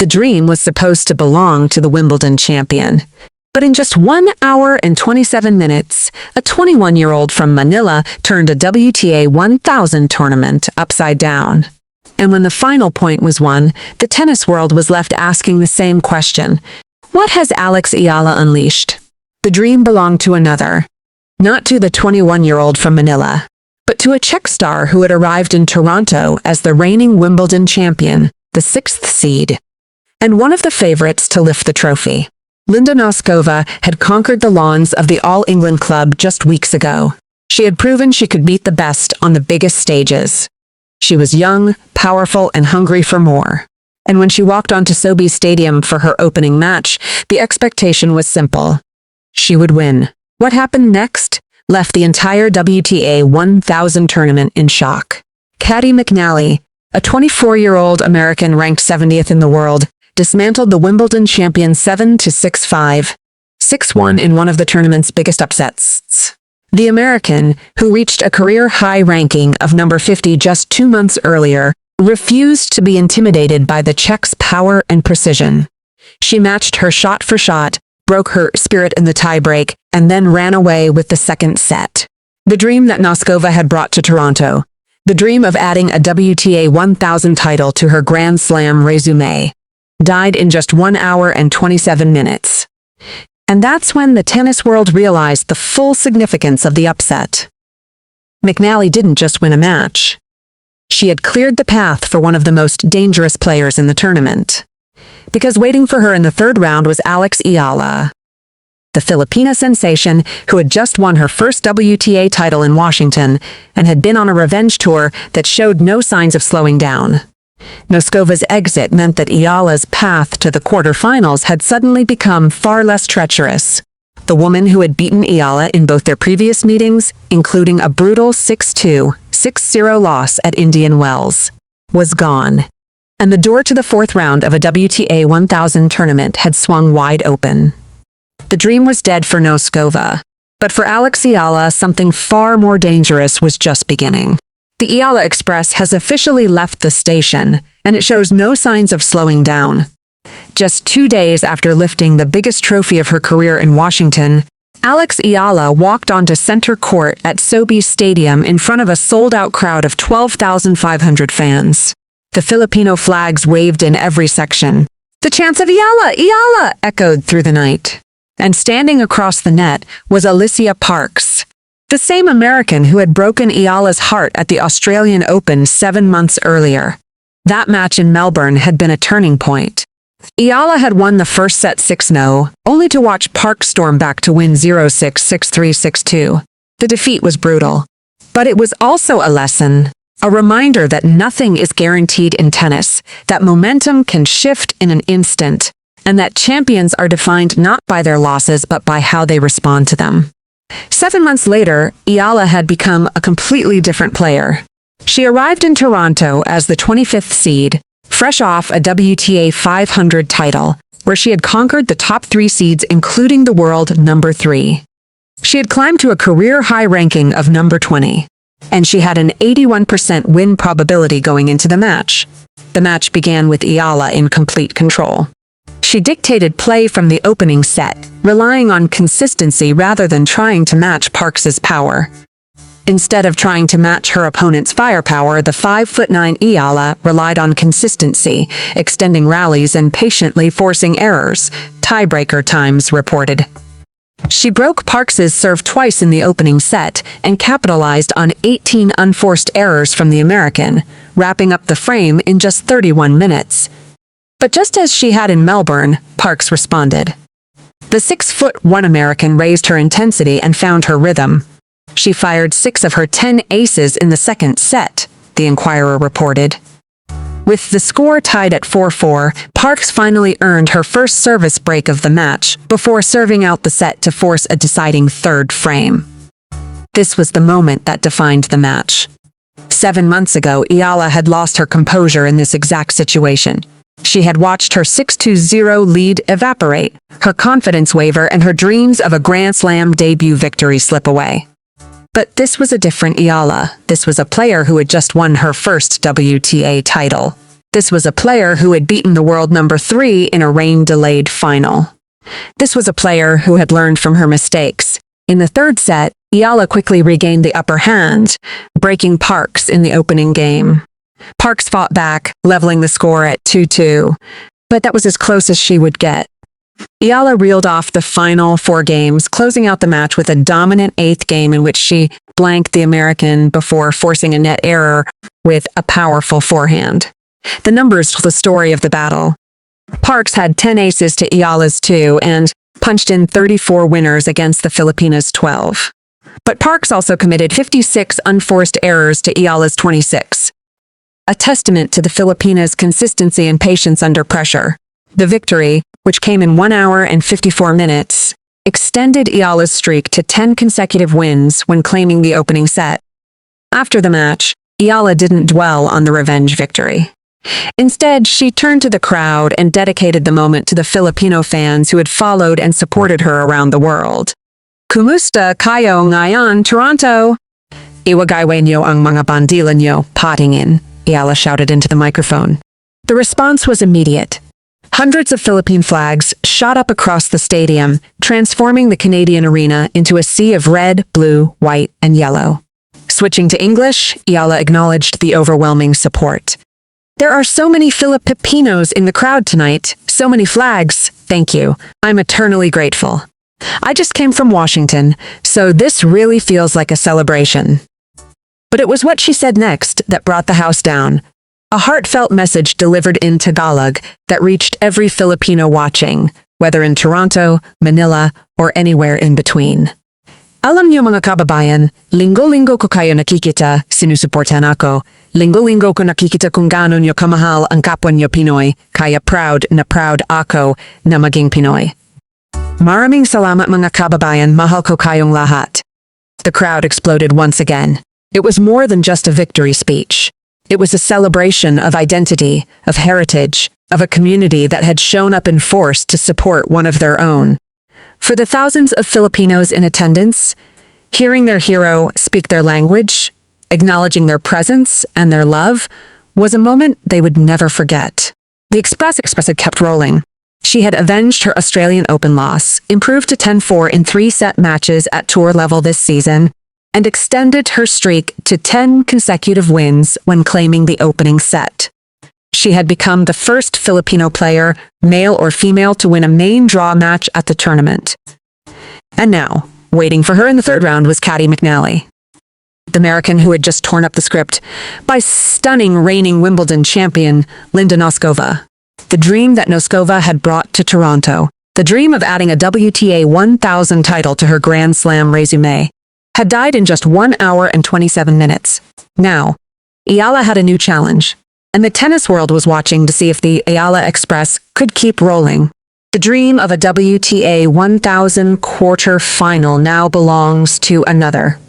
The dream was supposed to belong to the Wimbledon champion. But in just 1 hour and 27 minutes, a 21-year-old from Manila turned a WTA 1000 tournament upside down. And when the final point was won, the tennis world was left asking the same question. What has Alex Eala unleashed? The dream belonged to another. Not to the 21-year-old from Manila, but to a Czech star who had arrived in Toronto as the reigning Wimbledon champion, the 6th seed, and one of the favorites to lift the trophy. Linda Noskova had conquered the lawns of the All England Club just weeks ago. She had proven she could beat the best on the biggest stages. She was young, powerful, and hungry for more. And when she walked onto SoBi Stadium for her opening match, the expectation was simple. She would win. What happened next left the entire WTA 1000 tournament in shock. Caty McNally, a 24-year-old American ranked 70th in the world, dismantled the Wimbledon champion 7-6-5, 6-1 in one of the tournament's biggest upsets. The American, who reached a career-high ranking of number 50 just 2 months earlier, refused to be intimidated by the Czech's power and precision. She matched her shot for shot, broke her spirit in the tiebreak, and then ran away with the second set. The dream that Noskova had brought to Toronto. The dream of adding a WTA 1000 title to her Grand Slam resume. Died in just 1 hour and 27 minutes. And that's when the tennis world realized the full significance of the upset. McNally didn't just win a match. She had cleared the path for one of the most dangerous players in the tournament. Because waiting for her in the third round was Alex Eala, the Filipina sensation who had just won her first WTA title in Washington and had been on a revenge tour that showed no signs of slowing down. Noskova's exit meant that Eala's path to the quarterfinals had suddenly become far less treacherous. The woman who had beaten Eala in both their previous meetings, including a brutal 6-2, 6-0 loss at Indian Wells, was gone. And the door to the fourth round of a WTA 1000 tournament had swung wide open. The dream was dead for Noskova, but for Alex Eala, something far more dangerous was just beginning. The Eala Express has officially left the station, and it shows no signs of slowing down. Just 2 days after lifting the biggest trophy of her career in Washington, Alex Eala walked onto center court at SoBi Stadium in front of a sold-out crowd of 12,500 fans. The Filipino flags waved in every section. The chants of Eala, Eala echoed through the night. And standing across the net was Alycia Parks, the same American who had broken Eala's heart at the Australian Open 7 months earlier. That match in Melbourne had been a turning point. Eala had won the first set 6-0, only to watch Parks storm back to win 0-6, 6-3, 6-2. The defeat was brutal. But it was also a lesson, a reminder that nothing is guaranteed in tennis, that momentum can shift in an instant, and that champions are defined not by their losses but by how they respond to them. 7 months later, Eala had become a completely different player. She arrived in Toronto as the 25th seed, fresh off a WTA 500 title, where she had conquered the top 3 seeds including the world number 3. She had climbed to a career-high ranking of number 20, and she had an 81% win probability going into the match. The match began with Eala in complete control. She dictated play from the opening set, relying on consistency rather than trying to match Parks's power. Instead of trying to match her opponent's firepower, the 5'9" Eala relied on consistency, extending rallies and patiently forcing errors, tiebreaker times reported. She broke Parks's serve twice in the opening set and capitalized on 18 unforced errors from the American, wrapping up the frame in just 31 minutes. But just as she had in Melbourne, Parks responded. The 6'1" American raised her intensity and found her rhythm. She fired 6 of her 10 aces in the second set, the Inquirer reported. With the score tied at 4-4, Parks finally earned her first service break of the match before serving out the set to force a deciding third frame. This was the moment that defined the match. 7 months ago, Eala had lost her composure in this exact situation. She had watched her 6-0 lead evaporate, her confidence waver, and her dreams of a Grand Slam debut victory slip away. But this was a different Eala. This was a player who had just won her first WTA title. This was a player who had beaten the world number 3 in a rain-delayed final. This was a player who had learned from her mistakes. In the third set, Eala quickly regained the upper hand, breaking Parks in the opening game. Parks fought back, leveling the score at 2-2, but that was as close as she would get. Eala reeled off the final 4 games, closing out the match with a dominant 8th game in which she blanked the American before forcing a net error with a powerful forehand. The numbers told the story of the battle. Parks had 10 aces to Eala's 2 and punched in 34 winners against the Filipinas' 12. But Parks also committed 56 unforced errors to Eala's 26. A testament to the Filipinas' consistency and patience under pressure. The victory, which came in 1 hour and 54 minutes, extended Eala's streak to 10 consecutive wins when claiming the opening set. After the match, Eala didn't dwell on the revenge victory. Instead, she turned to the crowd and dedicated the moment to the Filipino fans who had followed and supported her around the world. Kumusta kayo ngayon, Toronto? Iwagay niyo ang mga bandila niyo, patingin, Eala shouted into the microphone. The response was immediate. Hundreds of Philippine flags shot up across the stadium, transforming the Canadian arena into a sea of red, blue, white, and yellow. Switching to English, Eala acknowledged the overwhelming support. There are so many Filipinos in the crowd tonight, so many flags, thank you. I'm eternally grateful. I just came from Washington, so this really feels like a celebration. But it was what she said next that brought the house down. A heartfelt message delivered in Tagalog that reached every Filipino watching, whether in Toronto, Manila, or anywhere in between. Alam niyo mga kababayan, linggo-linggo ko kayo nakikita, sinusuportahan ako. Linggo-linggo ko nakikita kung gaano niyo kamahal ang kapwa niyo Pinoy, kaya proud na proud ako na maging Pinoy. Maraming salamat mga kababayan, mahal ko kayong lahat. The crowd exploded once again. It was more than just a victory speech. It was a celebration of identity, of heritage, of a community that had shown up in force to support one of their own. For the thousands of Filipinos in attendance, hearing their hero speak their language, acknowledging their presence and their love, was a moment they would never forget. The Express had kept rolling. She had avenged her Australian Open loss, improved to 10-4 in 3-set matches at tour level this season, and extended her streak to 10 consecutive wins when claiming the opening set. She had become the first Filipino player, male or female, to win a main draw match at the tournament. And now, waiting for her in the third round was Caty McNally, the American who had just torn up the script by stunning reigning Wimbledon champion Linda Noskova. The dream that Noskova had brought to Toronto, the dream of adding a WTA 1000 title to her Grand Slam resume, had died in just 1 hour and 27 minutes. Now, Eala had a new challenge, and the tennis world was watching to see if the Eala Express could keep rolling. The dream of a WTA 1000 quarter-final now belongs to another.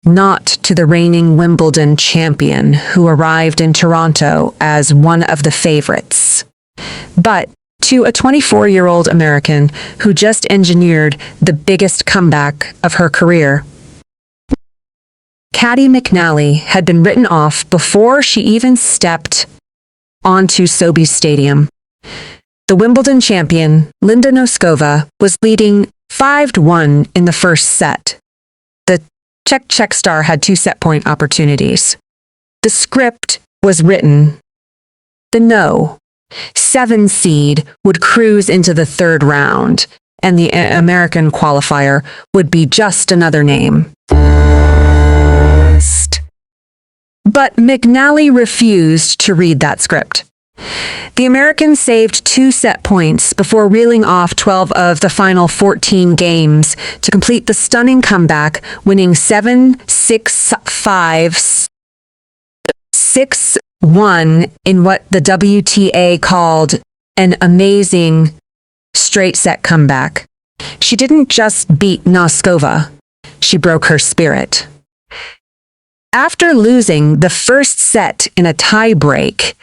Not to the reigning Wimbledon champion who arrived in Toronto as one of the favorites, but to a 24-year-old American who just engineered the biggest comeback of her career. Caty McNally had been written off before she even stepped onto Sobeys Stadium. The Wimbledon champion, Linda Noskova, was leading 5-1 in the first set. The Czech star had 2 set-point opportunities. The script was written. The No. 7 seed would cruise into the third round, and the American qualifier would be just another name. But McNally refused to read that script. The American saved 2 set points before reeling off 12 of the final 14 games to complete the stunning comeback, winning 7-6-5, 6-1 in what the WTA called an amazing straight-set comeback. She didn't just beat Noskova, she broke her spirit. After losing the first set in a tie-break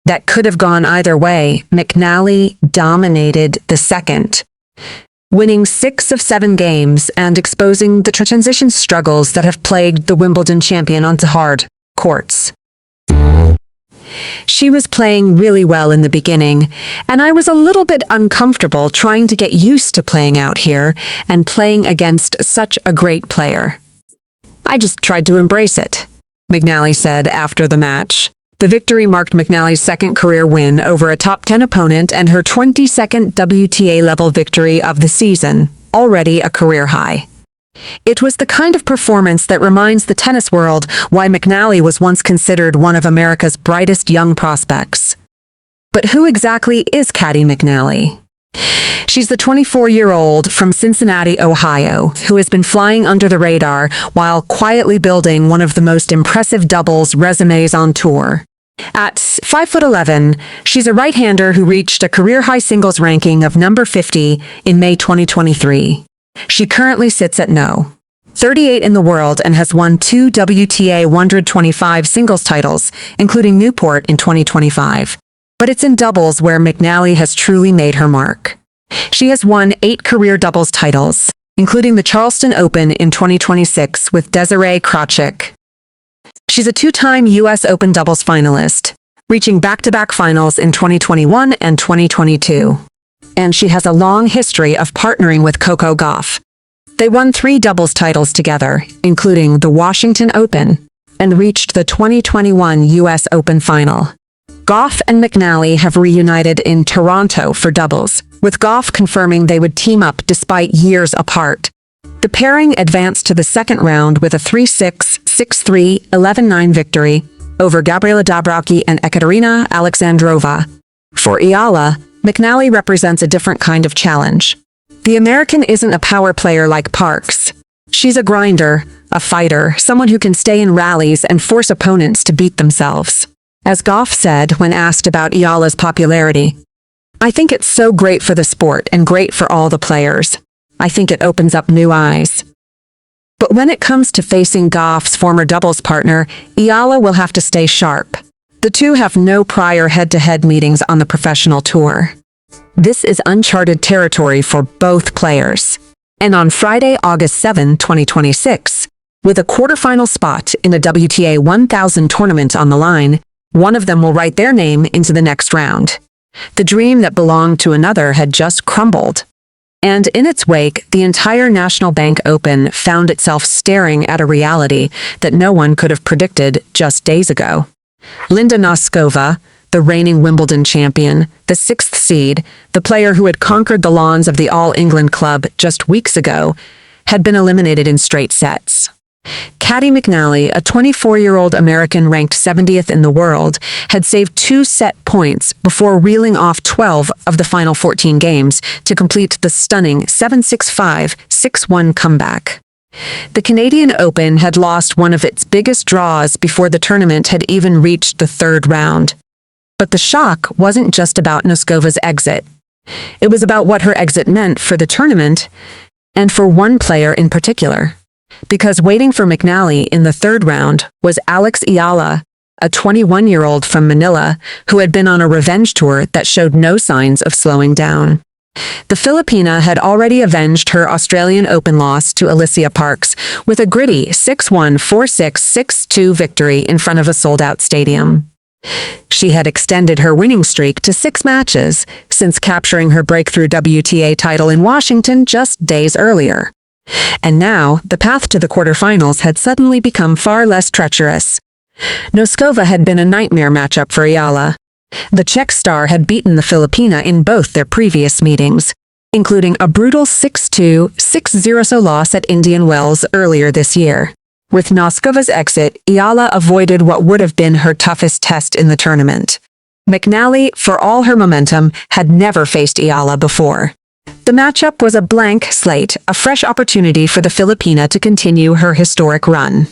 that could have gone either way, McNally dominated the second, winning 6 of 7 games and exposing the transition struggles that have plagued the Wimbledon champion onto hard courts. She was playing really well in the beginning, and I was a little bit uncomfortable trying to get used to playing out here and playing against such a great player. I just tried to embrace it, McNally said after the match. The victory marked McNally's second career win over a top 10 opponent and her 22nd WTA-level victory of the season, already a career high. It was the kind of performance that reminds the tennis world why McNally was once considered one of America's brightest young prospects. But who exactly is Caty McNally? She's the 24-year-old from Cincinnati, Ohio, who has been flying under the radar while quietly building one of the most impressive doubles resumes on tour. At 5'11", she's a right-hander who reached a career-high singles ranking of number 50 in May 2023. She currently sits at No. 38 in the world and has won 2 WTA 125 singles titles, including Newport in 2025. But it's in doubles where McNally has truly made her mark. She has won 8 career doubles titles, including the Charleston Open in 2026 with Desiree Krawczyk. She's a 2-time U.S. Open doubles finalist, reaching back-to-back finals in 2021 and 2022. And she has a long history of partnering with Coco Gauff. They won 3 doubles titles together, including the Washington Open, and reached the 2021 U.S. Open final. Gauff and McNally have reunited in Toronto for doubles, with Gauff confirming they would team up despite years apart. The pairing advanced to the second round with a 3-6, 6-3, 11-9 victory over Gabriela Dabrowski and Ekaterina Alexandrova. For Eala, McNally represents a different kind of challenge. The American isn't a power player like Parks. She's a grinder, a fighter, someone who can stay in rallies and force opponents to beat themselves. As Gauff said when asked about Eala's popularity, "I think it's so great for the sport and great for all the players. I think it opens up new eyes." But when it comes to facing Gauff's former doubles partner, Eala will have to stay sharp. The two have no prior head-to-head meetings on the professional tour. This is uncharted territory for both players. And on Friday, August 7, 2026, with a quarterfinal spot in the WTA 1000 tournament on the line, one of them will write their name into the next round. The dream that belonged to another had just crumbled. And in its wake, the entire National Bank Open found itself staring at a reality that no one could have predicted just days ago. Linda Noskova, the reigning Wimbledon champion, the 6th seed, the player who had conquered the lawns of the All England Club just weeks ago, had been eliminated in straight sets. Caty McNally, a 24-year-old American ranked 70th in the world, had saved 2 set points before reeling off 12 of the final 14 games to complete the stunning 7-6-5, 6-1 comeback. The Canadian Open had lost one of its biggest draws before the tournament had even reached the 3rd round. But the shock wasn't just about Noskova's exit. It was about what her exit meant for the tournament, and for one player in particular. Because waiting for McNally in the 3rd round was Alex Eala, a 21-year-old from Manila who had been on a revenge tour that showed no signs of slowing down. The Filipina had already avenged her Australian Open loss to Alycia Parks with a gritty 6-1, 4-6, 6-2 victory in front of a sold-out stadium. She had extended her winning streak to 6 matches since capturing her breakthrough WTA title in Washington just days earlier. And now, the path to the quarterfinals had suddenly become far less treacherous. Noskova had been a nightmare matchup for Eala. The Czech star had beaten the Filipina in both their previous meetings, including a brutal 6-2, 6-0 loss at Indian Wells earlier this year. With Noskova's exit, Eala avoided what would have been her toughest test in the tournament. McNally, for all her momentum, had never faced Eala before. The matchup was a blank slate, a fresh opportunity for the Filipina to continue her historic run.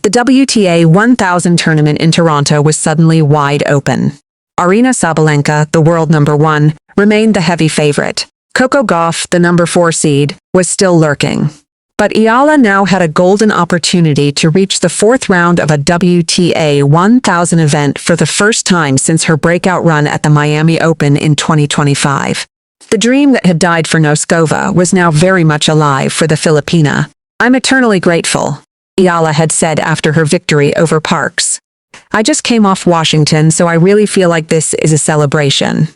The WTA 1000 tournament in Toronto was suddenly wide open. Aryna Sabalenka, the world number 1, remained the heavy favorite. Coco Gauff, the number 4 seed, was still lurking. But Eala now had a golden opportunity to reach the 4th round of a WTA 1000 event for the first time since her breakout run at the Miami Open in 2025. The dream that had died for Noskova was now very much alive for the Filipina. "I'm eternally grateful," Eala had said after her victory over Parks. I just came off Washington, so I really feel like this is a celebration.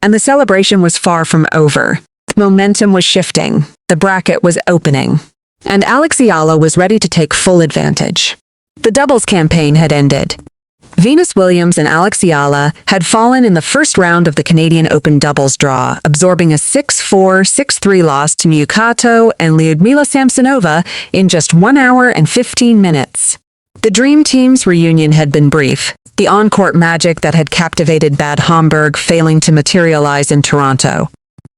And the celebration was far from over. The momentum was shifting. The bracket was opening. And Alex Eala was ready to take full advantage. The doubles campaign had ended. Venus Williams and Alex Eala had fallen in the first round of the Canadian Open doubles draw, absorbing a 6-4, 6-3 loss to Miukato and Lyudmila Samsonova in just 1 hour and 15 minutes. The Dream Team's reunion had been brief, the on-court magic that had captivated Bad Homburg failing to materialize in Toronto.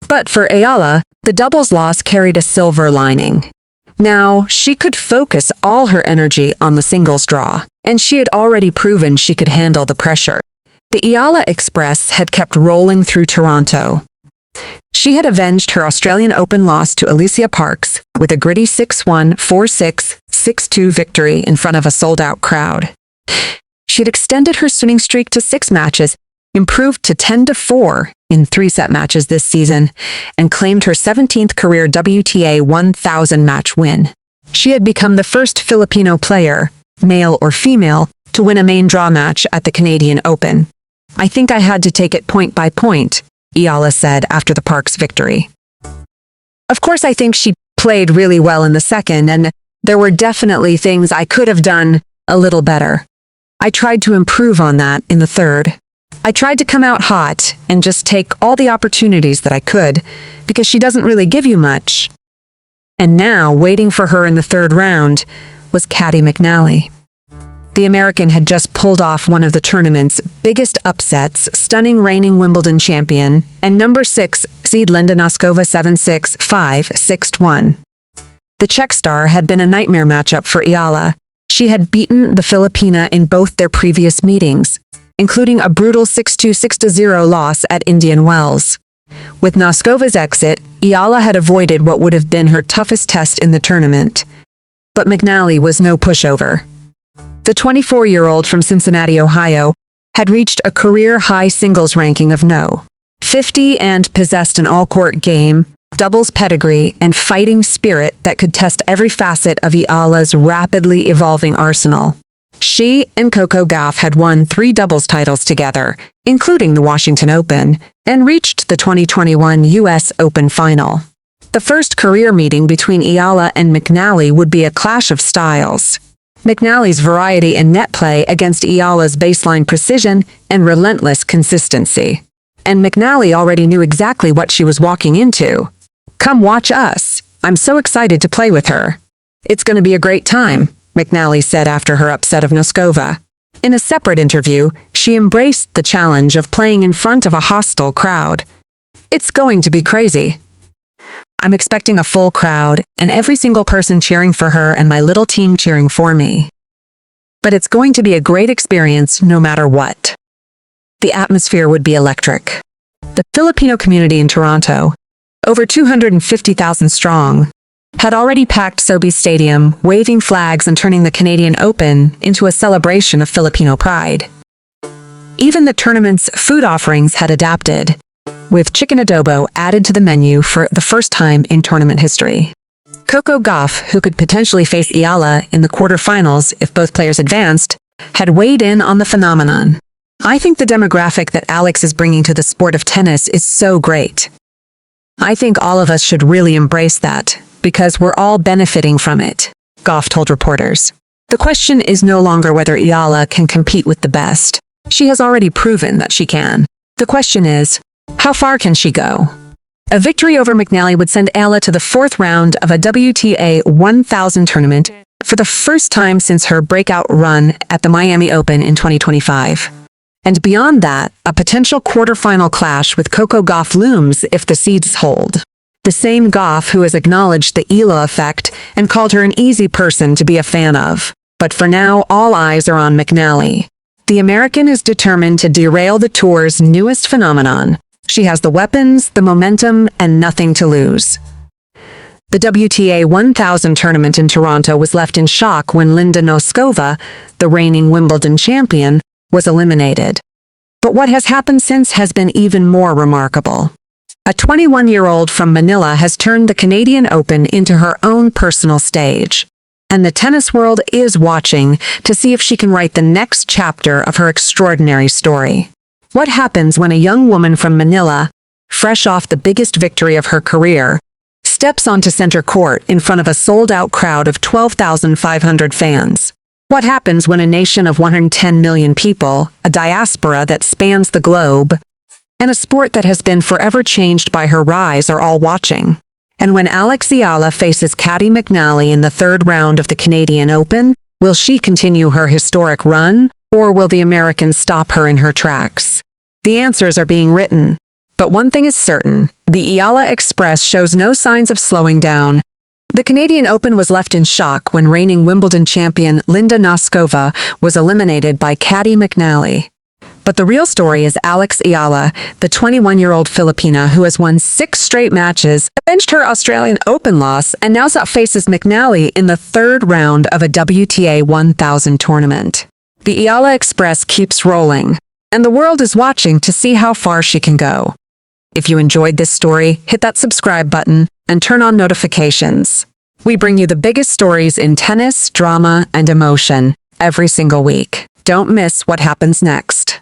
But for Eala, the doubles loss carried a silver lining. Now, she could focus all her energy on the singles draw, and she had already proven she could handle the pressure. The Eala Express had kept rolling through Toronto. She had avenged her Australian Open loss to Alycia Parks with a gritty 6-1, 4-6, 6-2 victory in front of a sold-out crowd. She had extended her winning streak to 6 matches, improved to 10-4 in 3-set matches this season, and claimed her 17th career WTA 1000 match win. She had become the first Filipino player, male or female, to win a main draw match at the Canadian Open. I think I had to take it point by point, Eala said after the Parks victory. Of course, I think she played really well in the second, and there were definitely things I could have done a little better. I tried to improve on that in the third. I tried to come out hot and just take all the opportunities that I could, because she doesn't really give you much. And now, waiting for her in the third round, was Caty McNally. The American had just pulled off one of the tournament's biggest upsets, stunning reigning Wimbledon champion and number 6 seed Linda Noskova 7-6, 5, 6-1. The Czech star had been a nightmare matchup for Eala. She had beaten the Filipina in both their previous meetings, including a brutal 6-2, 6-0 loss at Indian Wells. With Noskova's exit, Eala had avoided what would have been her toughest test in the tournament. But McNally was no pushover. The 24-year-old from Cincinnati, Ohio, had reached a career-high singles ranking of No. 50 and possessed an all-court game, doubles pedigree, and fighting spirit that could test every facet of Eala's rapidly evolving arsenal. She and Coco Gauff had won 3 doubles titles together, including the Washington Open, and reached the 2021 U.S. Open final. The first career meeting between Eala and McNally would be a clash of styles. McNally's variety in net play against Eala's baseline precision and relentless consistency. And McNally already knew exactly what she was walking into. Come watch us. I'm so excited to play with her. It's going to be a great time, McNally said after her upset of Noskova. In a separate interview, she embraced the challenge of playing in front of a hostile crowd. It's going to be crazy. I'm expecting a full crowd and every single person cheering for her and my little team cheering for me. But it's going to be a great experience no matter what. The atmosphere would be electric. The Filipino community in Toronto, over 250,000 strong, had already packed Sobeys Stadium, waving flags and turning the Canadian Open into a celebration of Filipino pride. Even the tournament's food offerings had adapted, with chicken adobo added to the menu for the first time in tournament history. Coco Gauff, who could potentially face Eala in the quarterfinals if both players advanced, had weighed in on the phenomenon. I think the demographic that Alex is bringing to the sport of tennis is so great. I think all of us should really embrace that, because we're all benefiting from it, Gauff told reporters. The question is no longer whether Eala can compete with the best. She has already proven that she can. The question is, how far can she go? A victory over McNally would send Eala to the 4th round of a WTA 1000 tournament for the first time since her breakout run at the Miami Open in 2025. And beyond that, a potential quarterfinal clash with Coco Gauff looms if the seeds hold. The same Gauff who has acknowledged the Eala effect and called her an easy person to be a fan of. But for now, all eyes are on McNally. The American is determined to derail the tour's newest phenomenon. She has the weapons, the momentum, and nothing to lose. The WTA 1000 tournament in Toronto was left in shock when Linda Noskova, the reigning Wimbledon champion, was eliminated. But what has happened since has been even more remarkable. A 21-year-old from Manila has turned the Canadian Open into her own personal stage. And the tennis world is watching to see if she can write the next chapter of her extraordinary story. What happens when a young woman from Manila, fresh off the biggest victory of her career, steps onto center court in front of a sold-out crowd of 12,500 fans? What happens when a nation of 110 million people, a diaspora that spans the globe, and a sport that has been forever changed by her rise are all watching? And when Alex Eala faces Caty McNally in the third round of the Canadian Open, will she continue her historic run, or will the Americans stop her in her tracks? The answers are being written. But one thing is certain, the Eala Express shows no signs of slowing down. The Canadian Open was left in shock when reigning Wimbledon champion Linda Noskova was eliminated by Caty McNally. But the real story is Alex Eala, the 21-year-old Filipina who has won 6 straight matches, avenged her Australian Open loss, and now faces McNally in the third round of a WTA 1000 tournament. The Eala Express keeps rolling, and the world is watching to see how far she can go. If you enjoyed this story, hit that subscribe button and turn on notifications. We bring you the biggest stories in tennis, drama, and emotion every single week. Don't miss what happens next.